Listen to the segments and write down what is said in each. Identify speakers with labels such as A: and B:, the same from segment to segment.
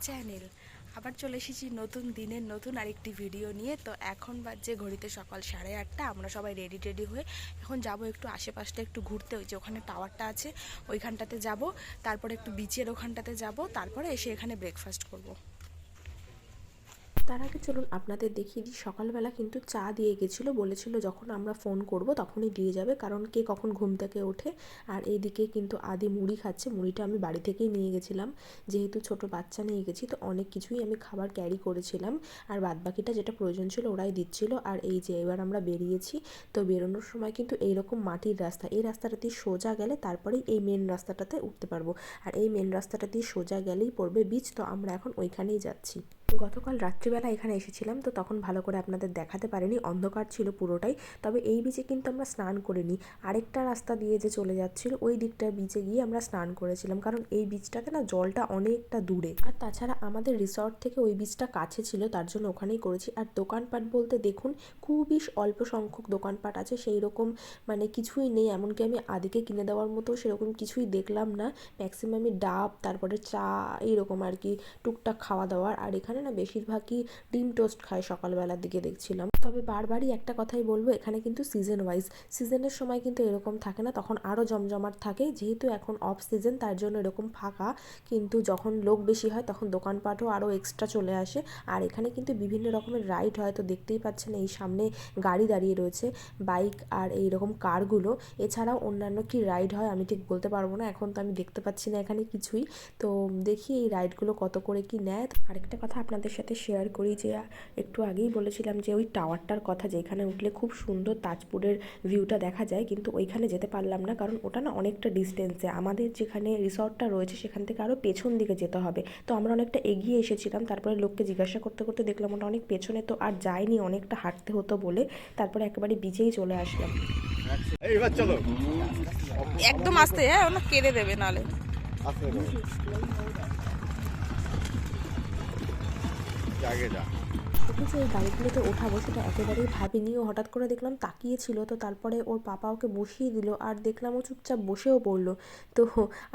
A: Channel. আবার চলে এসেছি নতুন দিনের নতুন আরেকটি ভিডিও নিয়ে। তো এখন বাজে ঘড়িতে সকাল 8:30। আমরা সবাই রেডি হয়ে এখন যাব একটু আশেপাশটা একটু ঘুরতে। ওই যে ওখানে টাওয়ারটা আছে ওইখানটাতে যাব, তারপরে একটু বিচের ওখানটাতে যাব, তারপরে এসে এখানে ব্রেকফাস্ট করব।
B: তার আগে চলুন আপনাদের দেখিয়ে দিই, সকালবেলা কিন্তু চা দিয়ে গেছিলো, বলেছিল যখন আমরা ফোন করব তখনই দিয়ে যাবে, কারণ কে কখন ঘুম থেকে ওঠে। আর এইদিকে কিন্তু আদি মুড়ি খাচ্ছে। মুড়িটা আমি বাড়ি থেকেই নিয়ে গেছিলাম, যেহেতু ছোট বাচ্চা নিয়ে গেছি তো অনেক কিছুই আমি খাবার ক্যারি করেছিলাম, আর বাদবাকিটা যেটা প্রয়োজন ছিল ওরাই দিচ্ছিল। আর এই যে এবার আমরা বেরিয়েছি, তো বেরোনোর সময় কিন্তু এইরকম মাটির রাস্তা, এই রাস্তাটা দিয়ে সোজা গেলে তারপরেই এই মেন রাস্তাটাতে উঠতে পারবো, আর এই মেন রাস্তাটা দিয়ে সোজা গেলেই পড়বে বিচ। তো আমরা এখন ওইখানেই যাচ্ছি। গতকাল রাত্রিবেলা এখানে এসেছিলাম, তো তখন ভালো করে আপনাদের দেখাতে পারিনি, অন্ধকার ছিল পুরোটাই। তবে এই বিচে কিন্তু আমরা স্নান করিনি, আরেকটা রাস্তা দিয়ে যে চলে যাচ্ছিল ওই দিকটা বিচে গিয়ে আমরা স্নান করেছিলাম, কারণ এই বিচটাতে না জলটা অনেকটা দূরে, আর তাছাড়া আমাদের রিসর্ট থেকে ওই বিচটা কাছে ছিল, তার জন্য ওখানেই করেছি। আর দোকানপাট বলতে দেখুন খুবই অল্প সংখ্যক দোকানপাট আছে, সেই রকম মানে কিছুই নেই, এমনকি আমি আদিকে কিনে দেওয়ার মতো সেরকম কিছুই দেখলাম না। ম্যাক্সিমামই ডাব, তারপরে চা, এইরকম আর কি টুকটাক খাওয়া দাওয়ার। আর এখানে না বেশিরভাগই ডিম টোস্ট খায় সকালবেলার দিকে দেখছিলাম। তবে বারবারই একটা কথাই বলবো, এখানে কিন্তু সিজন ওয়াইজ, সিজনের সময় কিন্তু এরকম থাকে না, তখন আরও জমজমাট থাকে। যেহেতু এখন অফ সিজন তার জন্য এরকম ফাঁকা, কিন্তু যখন লোক বেশি হয় তখন দোকানপাটও আরও এক্সট্রা চলে আসে। আর এখানে কিন্তু বিভিন্ন রকমের রাইড হয়, তো দেখতেই পাচ্ছেন এই সামনে গাড়ি দাঁড়িয়ে রয়েছে, বাইক আর এইরকম কারগুলো। এছাড়াও অন্যান্য কি রাইড হয় আমি ঠিক বলতে পারবো না, এখন তো আমি দেখতে পাচ্ছি না এখানে কিছুই। তো দেখি এই রাইডগুলো কত করে কি নেয়। আরেকটা কথা আপনাদের সাথে শেয়ার করি, যে একটু আগেই বলেছিলাম যে ওই টাওয়ারটার কথা, যেখানে উঠলে খুব সুন্দর তাজপুরের ভিউটা দেখা যায়, কিন্তু ওইখানে যেতে পারলাম না, কারণ ওটা না অনেকটা ডিস্টেন্সে, আমাদের যেখানে রিসর্টটা রয়েছে সেখান থেকে আরও পেছন দিকে যেতে হবে। তো আমরা অনেকটা এগিয়ে এসেছিলাম, তারপরে লোককে জিজ্ঞাসা করতে করতে দেখলাম ওটা অনেক পেছনে, তো আর যাইনি, অনেকটা হাঁটতে হতো বলে তারপরে একেবারে বিচেই চলে আসলাম।
A: একদম আস্তে, হ্যাঁ ওনা কেড়ে দেবে নালে।
B: দেখেছি এই গাড়িগুলোতে ওঠাবো সেটা একেবারেই ভাবিনি, ও হঠাৎ করে দেখলাম তাকিয়েছিল, তো তারপরে ওর পাপা ওকে বসিয়ে দিল, আর দেখলাম ও চুপচাপ বসেও পড়লো। তো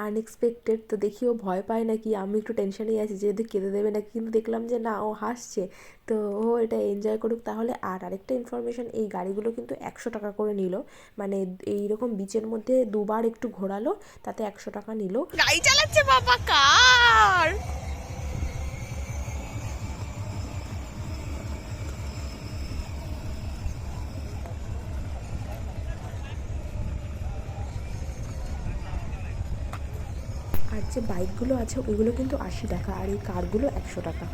B: আনএক্সপেক্টেড, তো দেখি ও ভয় পায় নাকি, আমি একটু টেনশনেই আছি যে যদি কেঁদে দেবে নাকি, কিন্তু দেখলাম যে না, ও হাসছে। তো ও এটা এনজয় করুক তাহলে। আর আরেকটা ইনফরমেশন, এই গাড়িগুলো কিন্তু 100 টাকা করে নিল, মানে এইরকম বিচের মধ্যে দুবার একটু ঘোরালো, তাতে 100 টাকা নিল।
A: গাড়ি চালাচ্ছে বাবা, কার
B: আর যে বাইকগুলো আছে ওইগুলো কিন্তু 80 টাকা, আর এই কারগুলো 100 টাকা।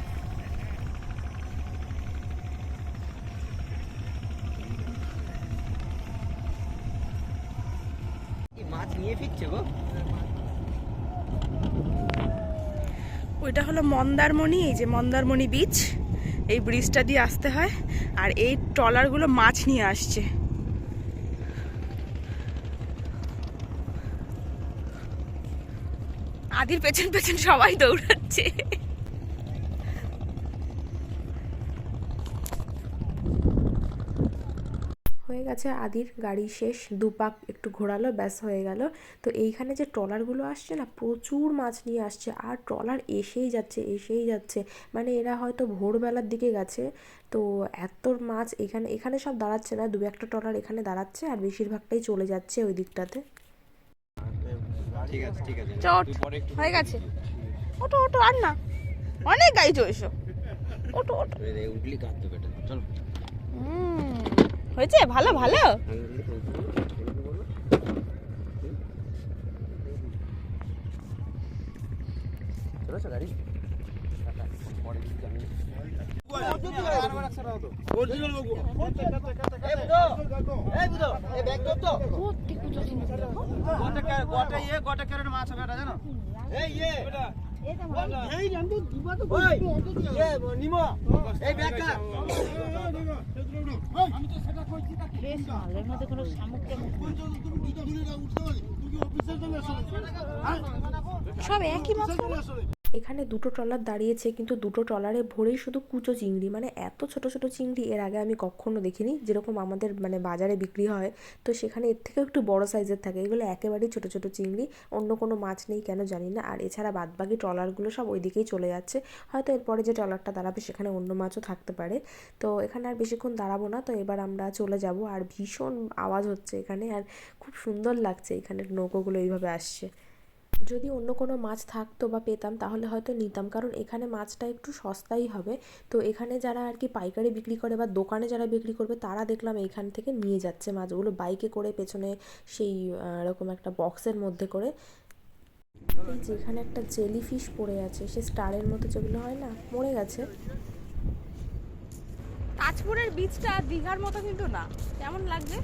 C: মাছ নিয়ে ফিরছে গো।
A: ওইটা হলো মন্দারমণি, এই যে মন্দারমণি বিচ, এই ব্রিজটা দিয়ে আসতে হয়, আর এই ট্রলারগুলো মাছ নিয়ে আসছে। আদির পেছন পেছন সবাই দৌড়াচ্ছে।
B: হয়ে গেছে আদির গাড়ি শেষ, দুপাক একটু ঘোরালো, ব্যাস হয়ে গেল। তো এইখানে যে ট্রলারগুলো আসছে না, প্রচুর মাছ নিয়ে আসছে, আর ট্রলার এসেই যাচ্ছে, মানে এরা হয়তো ভোরবেলার দিকে গেছে, তো এত মাছ এখানে সব দাঁড়াচ্ছে না, 2-1টা ট্রলার এখানে দাঁড়াচ্ছে, আর বেশিরভাগটাই চলে যাচ্ছে ওই দিকটাতে।
C: ঠিক আছে
A: চট হয়ে গেছে, ওটো ওটো, আর না অনেক গাড়ি চলেছো, ওটো ওটো।
C: উঠলি কাঁদতে বেটা, চলো।
A: হয়েছে, ভালো ভালো।
C: চলেছো গাড়ি
A: সব একই মাছ।
B: এখানে দুটো ট্রলার দাঁড়িয়েছে, কিন্তু দুটো ট্রলারে ভরেই শুধু কুচো চিংড়ি, মানে এত ছোট ছোট চিংড়ি এর আগে আমি কখনো দেখিনি। যেরকম আমাদের মানে বাজারে বিক্রি হয়, তো সেখানে এর থেকেও একটু বড় সাইজের থাকে। এগুলো একেবারেই ছোট ছোট চিংড়ি, অন্য কোনো মাছ নেই কেন জানি না। আর এছাড়া বাদবাকি ট্রলারগুলো সব ওই দিকেই চলে যাচ্ছে। হয়তো এরপরে যে ট্রলারটা দাঁড়াবে সেখানে অন্য মাছও থাকতে পারে। তো এখানে আর বেশিক্ষণ দাঁড়াবো না, তো এবার আমরা চলে যাব। আর ভীষণ আওয়াজ হচ্ছে এখানে, আর খুব সুন্দর লাগছে এখানের নৌকোগুলো এইভাবে আসছে। যদি অন্য কোনো মাছ থাকতো বা পেতাম তাহলে হয়তো নিতাম, কারণ এখানে মাছটা একটু সস্তাই হবে। তো এখানে যারা আর কি পাইকারি বিক্রি করে বা দোকানে যারা বিক্রি করবে তারা দেখলাম এইখান থেকে নিয়ে যাচ্ছে মাছগুলো বাইকে করে, পেছনে সেই এরকম একটা বক্সের মধ্যে করে। এই যে এখানে একটা জেলিফিশ পড়ে আছে, সে স্টারের মতো যেগুলো হয় না, মরে গেছে।
A: তাজপুরের বীচটা দীঘার মতো কিন্তু না। কেমন লাগছে?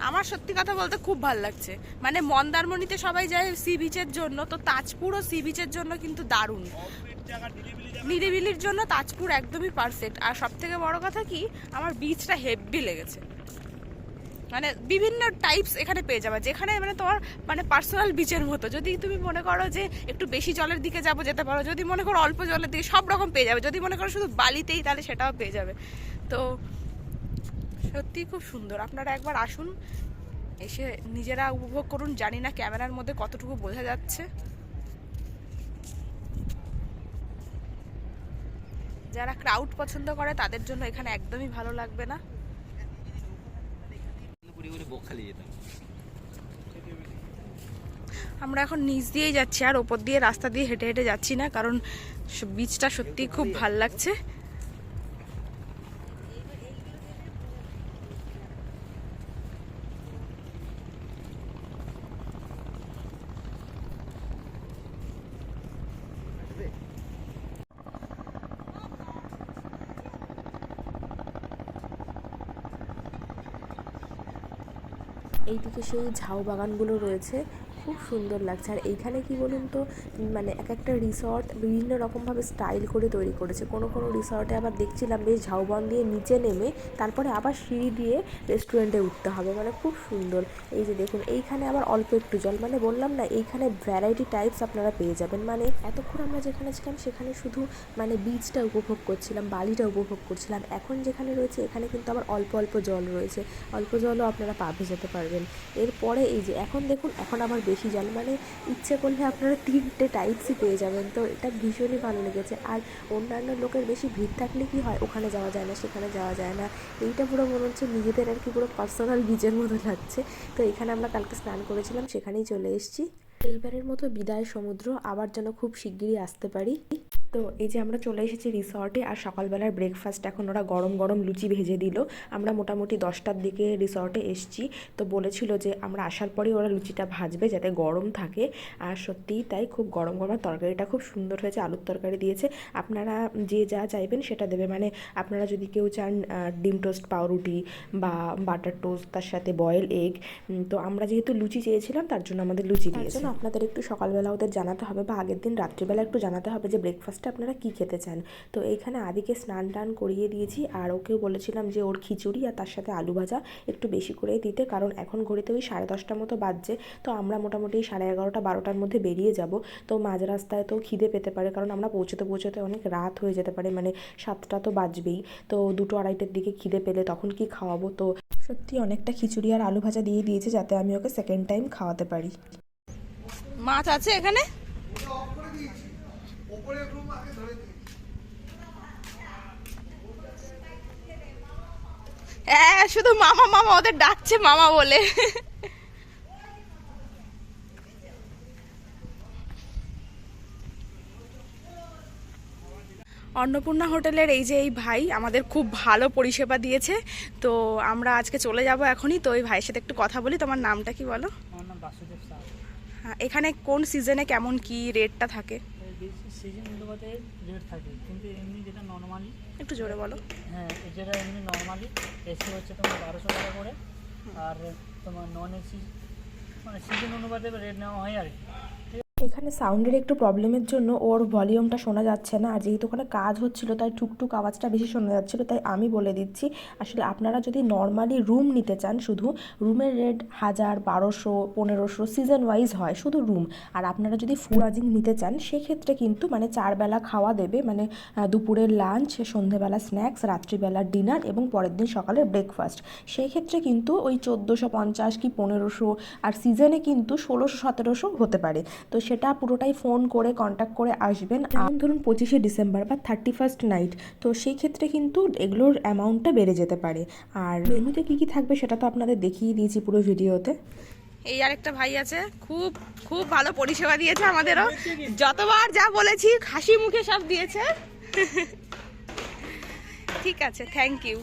A: আমার সত্যি কথা বলতে খুব ভালো লাগছে। মানে মন্দারমণিতে সবাই যায় সি বিচের জন্য, তো তাজপুরও সি বিচের জন্য কিন্তু দারুণ। নিরিবিলির জন্য তাজপুর একদমই পারফেক্ট। আর সব থেকে বড় কথা কি, আমার বিচটা হেভি লেগেছে। মানে বিভিন্ন টাইপস এখানে পেয়ে যাবে, যেখানে মানে তোমার মানে পার্সোনাল বিচের মতো। যদি তুমি মনে করো যে একটু বেশি জলের দিকে যাবো, যেতে পারো। যদি মনে করো অল্প জলের দিকে, সব রকম পেয়ে যাবে। যদি মনে করো শুধু বালিতেই, তাহলে সেটাও পেয়ে যাবে। তো সত্যি খুব সুন্দর। আপনারা একবার আসুন, এসে নিজেরা উপভোগ করুন। জানি না ক্যামেরার মধ্যে কতটুকু বোঝা যাচ্ছে। যারা ক্রাউড পছন্দ করে তাদের জন্য এখানে একদমই ভালো লাগবে না। আমরা এখন নিচ দিয়েই যাচ্ছি, আর ওপর দিয়ে রাস্তা দিয়ে হেঁটে হেঁটে যাচ্ছি না, কারণ বিচটা সত্যি খুব ভাল লাগছে।
B: এইদিকে সেই ঝাউ বাগানগুলো রয়েছে, খুব সুন্দর লাগছে। আর এইখানে কি বলুন তো, মানে এক একটা রিসর্ট বিভিন্ন রকমভাবে স্টাইল করে তৈরি করেছে। কোনো কোনো রিসর্টে আবার দেখছিলাম বেশ ঝাউবন দিয়ে নিচে নেমে তারপরে আবার সিঁড়ি দিয়ে রেস্টুরেন্টে উঠতে হবে, মানে খুব সুন্দর। এই যে দেখুন, এইখানে আবার অল্প একটু জল, মানে বললাম না এইখানে ভ্যারাইটি টাইপস আপনারা পেয়ে যাবেন। মানে এতক্ষণ আমরা যেখানে ছিলাম সেখানে শুধু মানে বিচটা উপভোগ করছিলাম, বালিটা উপভোগ করছিলাম। এখন যেখানে রয়েছে এখানে কিন্তু আবার অল্প অল্প জল রয়েছে, অল্প জলও আপনারা পা ভেজাতে পারবেন। এরপরে এই যে এখন দেখুন, এখন আবার বেশি জল, মানে ইচ্ছে করলে আপনারা 3টে টাইপসই পেয়ে যাবেন। তো এটা ভীষণই ভালো লেগেছে। আর অন্যান্য লোকের বেশি ভিড় থাকলে কি হয়, ওখানে যাওয়া যায় না, সেখানে যাওয়া যায় না। এইটা পুরো মনে হচ্ছে নিজেদের আর কি পুরো পার্সোনাল বিচের মতো লাগছে। তো এখানে আমরা কালকে স্নান করেছিলাম, সেখানেই চলে এসেছি। এইবারের মতো বিদায় সমুদ্র, আবার যেন খুব শিগগিরই আসতে পারি। তো এই যে আমরা চলে এসেছি রিসর্টে, আর সকালবেলার ব্রেকফাস্ট এখন ওরা গরম গরম লুচি ভেজে দিল। আমরা মোটামুটি 10টার দিকে রিসর্টে এসেছি, তো বলেছিল যে আমরা আসার পরেই ওরা লুচিটা ভাজবে যাতে গরম থাকে। আর সত্যিই তাই, খুব গরম গরম। তরকারিটা খুব সুন্দর হয়েছে, আলুর তরকারি দিয়েছে। আপনারা যে যা চাইবেন সেটা দেবে, মানে আপনারা যদি কেউ চান ডিম টোস্ট, পাউরুটি বা বাটার টোস্ট, তার সাথে বয়েল এগ। তো আমরা যেহেতু লুচি চেয়েছিলাম তার জন্য আমাদের লুচি দিয়েছে। আপনাদের একটু সকালবেলা ওদের জানাতে হবে বা আগের দিন রাত্রিবেলা একটু জানাতে হবে যে ব্রেকফাস্টে আপনারা কী খেতে চান। তো এইখানে আদিকে স্নান টান করিয়ে দিয়েছি, আর ওকেও বলেছিলাম যে ওর খিচুড়ি আর তার সাথে আলু ভাজা একটু বেশি করেই দিতে, কারণ এখন ঘড়িতে ওই 10:30 মতো বাজছে। তো আমরা মোটামুটি 11:30 12টার মধ্যে বেরিয়ে যাব। তো মাঝ রাস্তায় তো খিদে পেতে পারে, কারণ আমরা পৌঁছতে পৌঁছতে অনেক রাত হয়ে যেতে পারে, মানে 7টা তো বাজবেই। তো 2টো 2:30টার দিকে খিদে পেলে তখন কি খাওয়াবো। তো সত্যি অনেকটা খিচুড়ি আর আলু ভাজা দিয়ে দিয়েছে যাতে আমি ওকে সেকেন্ড টাইম খাওয়াতে পারি।
A: মাছ আছে এখানে? হ্যাঁ, শুধু মামা মামা, ওদের ডাকছে মামা বলে। অন্নপূর্ণা হোটেলের এই যে এই ভাই আমাদের খুব ভালো পরিষেবা দিয়েছে। তো আমরা আজকে চলে যাব এখনই। তো ওই ভাইয়ের সাথে একটু কথা বলি। তোমার নামটা কি বলো?
D: আমার নাম বাসুদেব সাহা।
A: হ্যাঁ, এখানে কোন সিজনে কেমন কি রেটটা থাকে?
D: সিজন অনুপাতে রেট থাকে, কিন্তু এমনি যেটা নর্মালি,
A: একটু জোরে বলো।
D: হ্যাঁ যেটা এমনি নর্মালি এসি হচ্ছে তোমার 1200 টাকা করে, আর তোমার নন এসি মানে সিজন অনুপাতে রেট নেওয়া হয় আর কি।
B: এখানে সাউন্ডের একটু প্রবলেমের জন্য ওর ভলিউমটা শোনা যাচ্ছে না, আর যেহেতু ওখানে কাজ হচ্ছিল তাই টুকটুক আওয়াজটা বেশি শোনা যাচ্ছিলো। তাই আমি বলে দিচ্ছি, আসলে আপনারা যদি নর্মালি রুম নিতে চান, শুধু রুমের রেট 1000, 1200, 1500 সিজন ওয়াইজ হয় শুধু রুম। আর আপনারা যদি ফুল লজিং নিতে চান সেক্ষেত্রে কিন্তু মানে 4 বেলা খাওয়া দেবে, মানে দুপুরের লাঞ্চ, সন্ধেবেলা স্ন্যাক্স, রাত্রিবেলা ডিনার এবং পরের দিন সকালের ব্রেকফাস্ট। সেই ক্ষেত্রে কিন্তু ওই 1450 কি 1500, আর সিজনে কিন্তু 1600-1700 হতে পারে। তো সেটা পুরোটাই ফোন করে কন্ট্যাক্ট করে আসবেন। যেমন ধরুন 25শে ডিসেম্বর বা 31st নাইট, তো সেই ক্ষেত্রে কিন্তু এগুলোর অ্যামাউন্টটা বেড়ে যেতে পারে। আর মেনুতে কী কী থাকবে সেটা তো আপনাদের দেখিয়ে দিয়েছি পুরো ভিডিওতে।
A: এই আরেকটা ভাই আছে, খুব খুব ভালো পরিষেবা দিয়েছে আমাদেরও, যতবার যা বলেছি হাসি মুখে সব দিয়েছে। ঠিক আছে, থ্যাংক ইউ।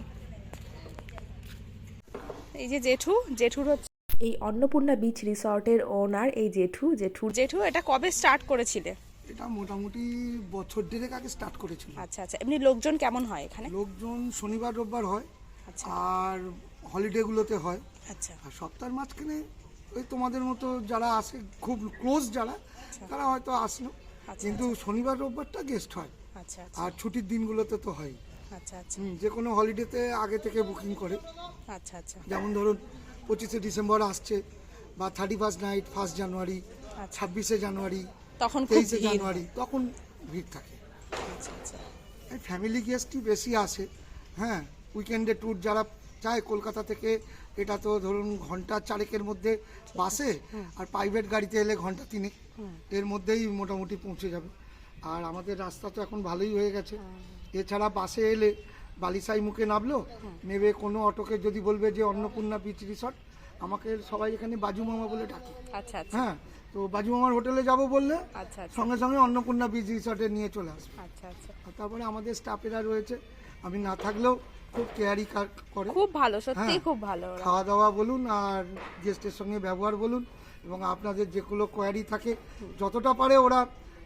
A: এই যে জেঠুর হচ্ছে
B: এই অন্নপূর্ণা বিচ রিসর্টের ওনার, এই জেঠু
A: এটা কবে স্টার্ট করেছিলে?
E: এটা মোটামুটি বছর দেড়েক আগে স্টার্ট করেছিল।
A: আচ্ছা আচ্ছা, এমনি লোকজন কেমন হয় এখানে?
E: লোকজন শনিবার রোববার হয়,
A: আচ্ছা
E: আর হলিডেগুলোতে হয়।
A: আচ্ছা
E: আর সপ্তাহের মাঝখানে ওই তোমাদের মতো যারা আসে, খুব ক্লোজ যারা, তারা হয়তো আসলো, কিন্তু শনিবার রোববারটা গেস্ট হয়।
A: আচ্ছা
E: আর ছুটির দিনগুলোতে তো হয়।
A: আচ্ছা আচ্ছা
E: যে কোনো হলিডেতে আগে থেকে বুকিং করে,
A: আচ্ছা আচ্ছা
E: যেমন ধরুন 25শে ডিসেম্বর আসছে, বা 31st নাইট, 1 জানুয়ারি, 26শে জানুয়ারি,
A: তখন খুব
E: 23শে জানুয়ারি, তখন ভিড় থাকে।
A: আচ্ছা আচ্ছা
E: এই ফ্যামিলি গেস্টই বেশি আসে। হ্যাঁ, উইকেন্ডে ট্যুর যারা চায় কলকাতা থেকে, এটা তো ধরুন ঘন্টা 4-এর মধ্যে বাসে, আর প্রাইভেট গাড়িতে এলে ঘন্টা 3 এর মধ্যেই মোটামুটি পৌঁছে যাবে। আর আমাদের রাস্তা তো এখন ভালোই হয়ে গেছে। এছাড়া বাসে এলে বালিসাই মুখে নামলো, নেবে কোনো অটোকে যদি বলবে যে অন্নপূর্ণা বিচ রিসর্ট, আমাকে সবাই এখানে বাজু মামা বলে ডাকে।
A: আচ্ছা আচ্ছা
E: হ্যাঁ, তো বাজু মামার হোটেলে যাব বললে
A: আচ্ছা আচ্ছা
E: সঙ্গে সঙ্গে অন্নপূর্ণা বিচ রিসর্টে নিয়ে চলে আসবে।
A: আচ্ছা আচ্ছা,
E: আর তারপরে আমাদের স্টাফেরা রয়েছে, আমি না থাকলেও খুব কেয়ারি করে।
A: খুব ভালো, সত্যি
E: হ্যাঁ,
A: খুব ভালো ওরা।
E: খাওয়া দাওয়া বলুন আর গেস্টের সঙ্গে ব্যবহার বলুন, এবং আপনাদের যেগুলো কোয়ারি থাকে যতটা পারে ওরা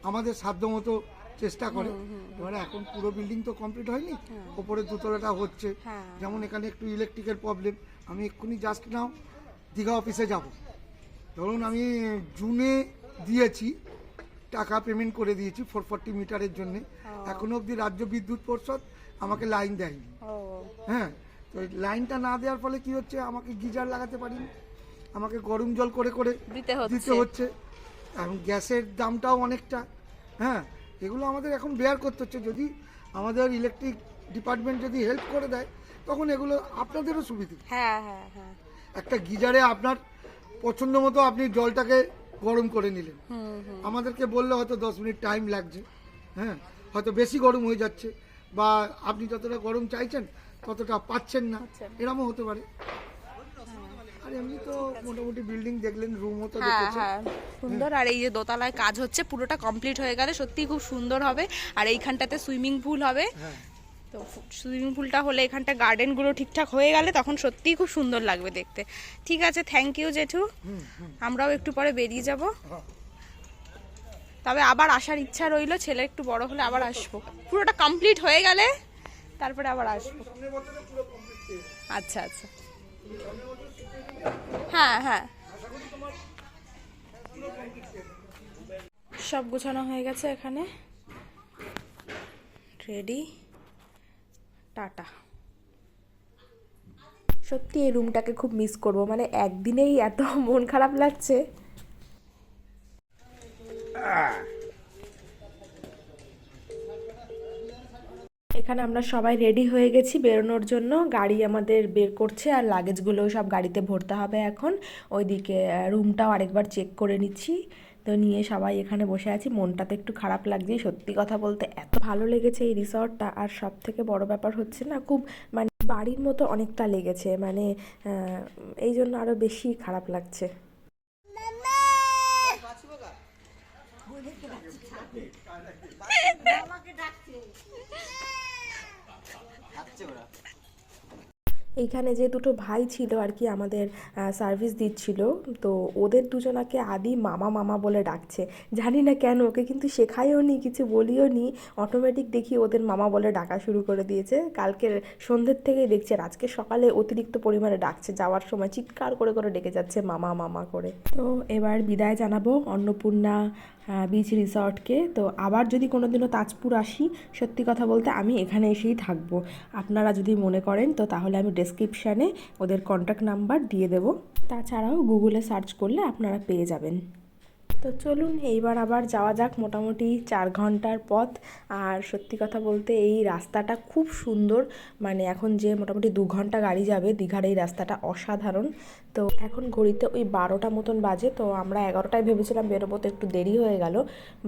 E: আমাদের সাধ্যমতো চেষ্টা করে। এবারে এখন পুরো বিল্ডিং তো কমপ্লিট হয়নি, ওপরে দোতলাটা হচ্ছে।
A: হ্যাঁ।
E: যেমন এখানে একটু ইলেকট্রিকের প্রবলেম, আমি এক্ষুনি জাস্ট নাও দীঘা অফিসে যাব। ধরুন আমি জুনে দিয়েছি টাকা, পেমেন্ট করে দিয়েছি 440 মিটারের জন্য, এখনো অবধি রাজ্য বিদ্যুৎ পরিষদ আমাকে লাইন দেয়নি।
A: ও
E: হ্যাঁ, তো এই লাইনটা না দেওয়ার ফলে কি হচ্ছে, আমাকে গিজার লাগাতে পারিনি, আমাকে গরম জল করে করে
A: দিতে
E: দিতে হচ্ছে, এবং গ্যাসের দামটাও অনেকটা। হ্যাঁ, এগুলো আমাদের এখন বেয়ার করতে হচ্ছে। যদি আমাদের ইলেকট্রিক ডিপার্টমেন্ট যদি হেল্প করে দেয়, তখন এগুলো আপনাদেরও সুবিধে।
A: হ্যাঁ হ্যাঁ হ্যাঁ,
E: একটা গিজারে আপনার পছন্দ মতো আপনি জলটাকে গরম করে নিলেন, আমাদেরকে বললে হয়তো 10 মিনিট টাইম লাগছে। হ্যাঁ, হয়তো বেশি গরম হয়ে যাচ্ছে, বা আপনি যতটা গরম চাইছেন ততটা পাচ্ছেন না, এরকমও হতে পারে। আর এমনি তো মোটামুটি বিল্ডিং দেখলেন, রুমও তো
A: হ্যাঁ
E: দেখেছেন।
A: হ্যাঁ সুন্দর। আর এই যে দোতলায় কাজ হচ্ছে, পুরোটা কমপ্লিট হয়ে গেলে সত্যি খুব সুন্দর হবে। আর এইখানটাতে সুইমিং পুল হবে,
E: হ্যাঁ,
A: তো সুইমিং পুলটা হলে এখানটা গার্ডেনগুলো ঠিকঠাক হয়ে গেলে তখন সত্যিই খুব সুন্দর লাগবে দেখতে। ঠিক আছে, থ্যাংক ইউ জেঠু। আমরাও একটু পরে বেরিয়ে যাব, তবে আবার আসার ইচ্ছা রইলো, ছেলে একটু বড় হলে আবার আসবো, পুরোটা কমপ্লিট হয়ে গেলে তারপরে আবার আসবো। আচ্ছা আচ্ছা, হ্যাঁ হ্যাঁ, সব গোছানো হয়ে গেছে এখানে, রেডি, টাটা।
B: সত্যি এই রুমটাকে খুব মিস করব, মানে একদিনেই এত মন খারাপ লাগছে। এখানে আমরা সবাই রেডি হয়ে গেছি বেরোনোর জন্য, গাড়ি আমাদের বের করছে আর লাগেজগুলোও সব গাড়িতে ভরতে হবে এখন। ওইদিকে রুমটাও আরেকবার চেক করে নিচ্ছি, তো নিয়ে সবাই এখানে বসে আছি। মনটা তো একটু খারাপ লাগছে, সত্যি কথা বলতে এত ভালো লেগেছে এই রিসর্টটা। আর সব থেকে বড় ব্যাপার হচ্ছে না, খুব মানে বাড়ির মতো অনেকটা লেগেছে, মানে এই জন্য আরও বেশি খারাপ লাগছে। এইখানে যে দুটো ভাই ছিল আর কি আমাদের সার্ভিস দিচ্ছিল, তো ওদের দুজনাকে আদি মামা মামা বলে ডাকছে, জানি না কেন, ওকে কিন্তু শেখায়ও নি, কিছু বলিও নি, অটোমেটিক দেখি ওদের মামা বলে ডাকা শুরু করে দিয়েছে। কালকে সন্ধ্যের থেকেই দেখছি, আর আজকে সকালে অতিরিক্ত পরিমাণে ডাকছে, যাওয়ার সময় চিৎকার করে করে ডেকে যাচ্ছে মামা মামা করে। তো এবার বিদায় জানাবো অন্নপূর্ণা বিচ রিসর্টকে। তো আবার যদি কোনো দিনও তাজপুর আসি, সত্যি কথা বলতে আমি এখানে এসেই থাকবো। আপনারা যদি মনে করেন তো তাহলে আমি ডেসক্রিপশানে ওদের কন্ট্যাক্ট নাম্বার দিয়ে দেবো। তাছাড়াও গুগলে সার্চ করলে আপনারা পেয়ে যাবেন। তো চলুন এইবার আবার যাওয়া যাক। মোটামুটি 4 ঘন্টার পথ। আর সত্যি কথা বলতে এই রাস্তাটা খুব সুন্দর, মানে এখন যে মোটামুটি 2 ঘন্টা গাড়ি যাবে দীঘার এই রাস্তাটা অসাধারণ। তো এখন ঘড়িতে ওই 12টা মতন বাজে। তো আমরা 11টায় ভেবেছিলাম বেরোবো, তো একটু দেরি হয়ে গেল।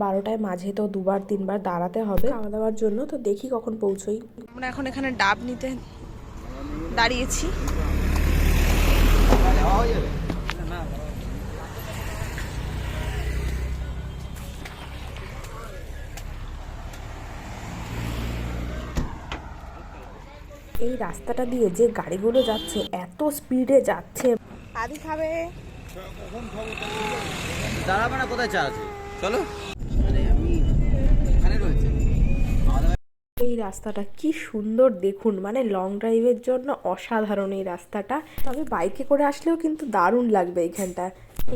B: 12টায় মাঝে তো 2-3বার দাঁড়াতে হবে খাওয়া দাওয়ার জন্য। তো দেখি কখন পৌঁছোই।
A: আমরা এখন এখানে ডাব নিতে দাঁড়িয়েছি।
B: এই রাস্তাটা দিয়ে যে গাড়িগুলো যাচ্ছে এত স্পিডে যাচ্ছে।
A: আদি খাবে?
C: দাঁড়াবে না, কোথায় চা আছে? চলো। আরে আমি এখানে রয়েছে।
B: এই রাস্তাটা কি সুন্দর দেখুন, মানে লং ড্রাইভের জন্য অসাধারণ এই রাস্তাটা। তবে বাইকে করে আসলেও কিন্তু দারুণ লাগবে এইখানটা।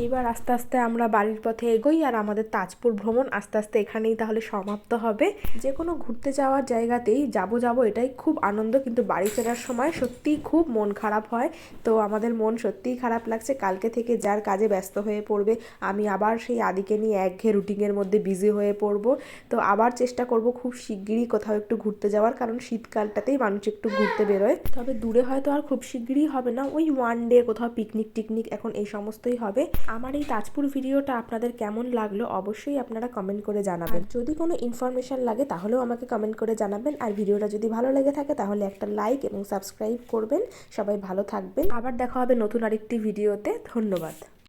B: এইবার আস্তে আস্তে আমরা বাড়ির পথে এগোই। আর আমাদের তাজপুর ভ্রমণ আস্তে আস্তে এখানেই তাহলে সমাপ্ত হবে। যে কোনো ঘুরতে যাওয়ার জায়গাতেই যাব এটাই খুব আনন্দ, কিন্তু বাড়ি ফেরার সময় সত্যিই খুব মন খারাপ হয়। তো আমাদের মন সত্যিই খারাপ লাগছে। কালকে থেকে যার কাজে ব্যস্ত হয়ে পড়বে, আমি আবার সেই আদিকে নিয়ে একঘেয়ে রুটিনের মধ্যে বিজি হয়ে পড়ব। তো আবার চেষ্টা করব খুব শিগগিরই কোথাও একটু ঘুরতে যাওয়ার, কারণ শীতকালটাতেই মানুষ একটু ঘুরতে বেরোয়। তবে দূরে হয়তো আর খুব শিগগিরই হবে না, ওই 1 ডে কোথাও পিকনিক এখন এই সমস্তই হবে। আমার এই তাজপুর ভিডিওটা আপনাদের কেমন লাগলো অবশ্যই আপনারা কমেন্ট করে জানাবেন। যদি কোনো ইনফরমেশন লাগে তাহলেও আমাকে কমেন্ট করে জানাবেন। আর ভিডিওটা যদি ভালো লেগে থাকে তাহলে একটা লাইক এবং সাবস্ক্রাইব করবেন। সবাই ভালো থাকবেন। আবার দেখা হবে নতুন আরেকটি ভিডিওতে। ধন্যবাদ।